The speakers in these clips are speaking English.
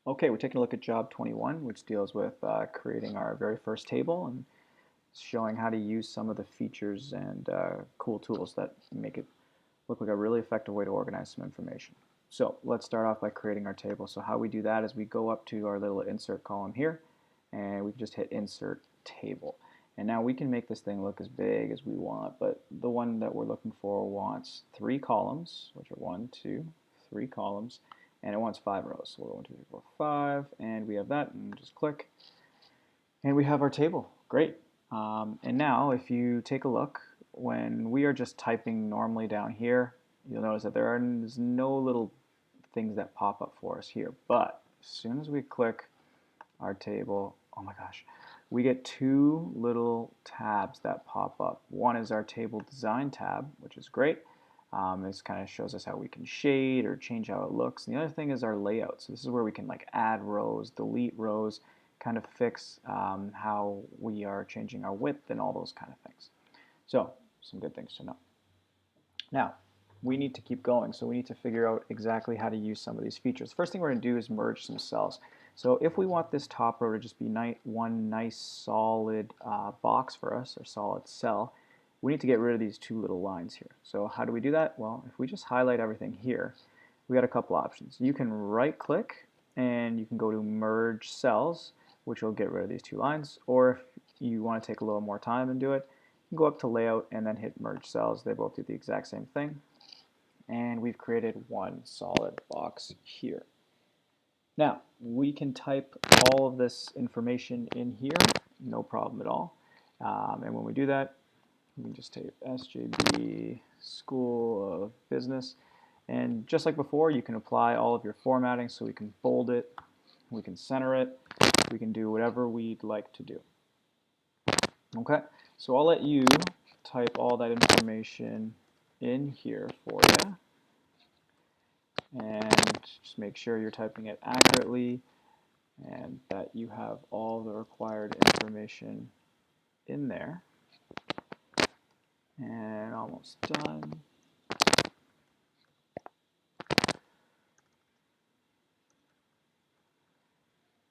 Okay, we're taking a look at job 21, which deals with creating our very first table and showing how to use some of the features and cool tools that make it look like a really effective way to organize some information. So let's start off by creating our table. So how we do that is we go up to our little insert column here, and we can just hit insert table. And now we can make this thing look as big as we want, but the one that we're looking for wants 3 columns, which are 1, 2, 3 columns, and it wants 5 rows. So we'll go 1, 2, 3, 4, 5, and we have that, and just click, and we have our table. Great. And now if you take a look, when we are just typing normally down here, you'll notice that there's no little things that pop up for us here. But as soon as we click our table, oh my gosh, we get 2 little tabs that pop up. One is our table design tab, which is great. This kind of shows us how we can shade or change how it looks. And the other thing is our layout. So this is where we can like add rows, delete rows, kind of fix how we are changing our width and all those kind of things. So some good things to know. Now, we need to keep going, so we need to figure out exactly how to use some of these features. First thing we're going to do is merge some cells. So if we want this top row to just be one nice solid box for us, or solid cell, we need to get rid of these 2 little lines here. So how do we do that? Well, if we just highlight everything here, we got a couple options. You can right click and you can go to merge cells, which will get rid of these 2 lines, or if you want to take a little more time and do it, you can go up to layout and then hit merge cells. They both do the exact same thing, and we've created one solid box here. Now we can type all of this information in here, no problem at all, and when we do that, we can just type SJB School of Business, and just like before, you can apply all of your formatting. So we can bold it, we can center it, we can do whatever we'd like to do. Okay, so I'll let you type all that information in here for you, and just make sure you're typing it accurately and that you have all the required information in there. And almost done.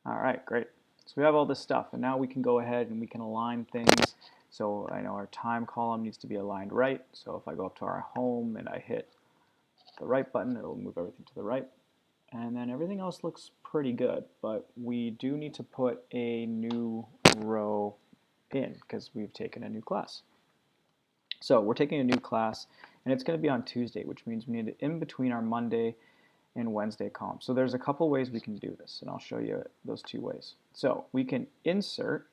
All right, great. So we have all this stuff, and now we can go ahead and we can align things. So I know our time column needs to be aligned right. So if I go up to our home and I hit the right button, it'll move everything to the right. And then everything else looks pretty good, but we do need to put a new row in because we've taken a new class. So we're taking a new class, and it's going to be on Tuesday, which means we need it in between our Monday and Wednesday column. So there's a couple ways we can do this, and I'll show you those 2 ways. So we can insert.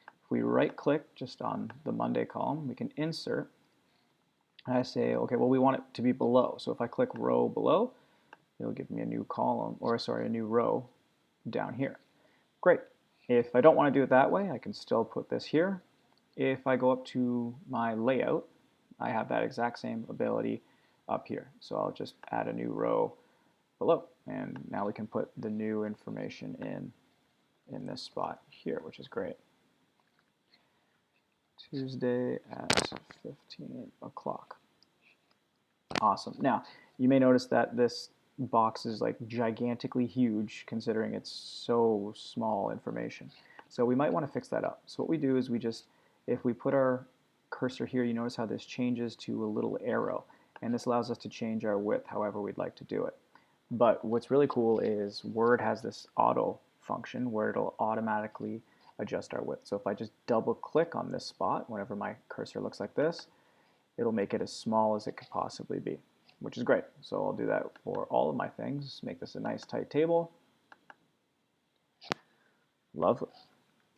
If we right click just on the Monday column, we can insert. And I say, okay, well, we want it to be below. So if I click row below, it'll give me a new column, or sorry, a new row down here. Great. If I don't want to do it that way, I can still put this here. If I go up to my layout, I have that exact same ability up here. So I'll just add a new row below, and now we can put the new information in this spot here, which is great. Tuesday at 15 o'clock. Awesome. Now, you may notice that this box is like gigantically huge considering it's so small information. So we might want to fix that up. So what we do is we just, if we put our cursor here, you notice how this changes to a little arrow, and this allows us to change our width however we'd like to do it. But what's really cool is Word has this auto function where it'll automatically adjust our width. So if I just double click on this spot, whenever my cursor looks like this, it'll make it as small as it could possibly be, which is great. So I'll do that for all of my things. Make this a nice tight table. Lovely.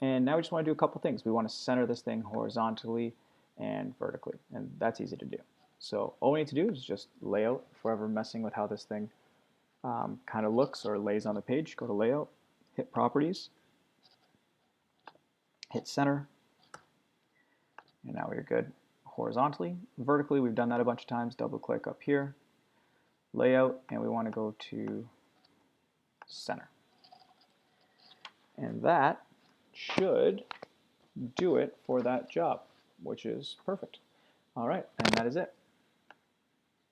And now we just want to do a couple things. We want to center this thing horizontally and vertically, and that's easy to do. So all we need to do is just layout. If we're ever messing with how this thing kind of looks or lays on the page, go to layout, hit properties, hit center, and now we're good horizontally. Vertically, we've done that a bunch of times. Double click up here, layout, and we want to go to center. And that should do it for that job, which is perfect. All right, and that is it.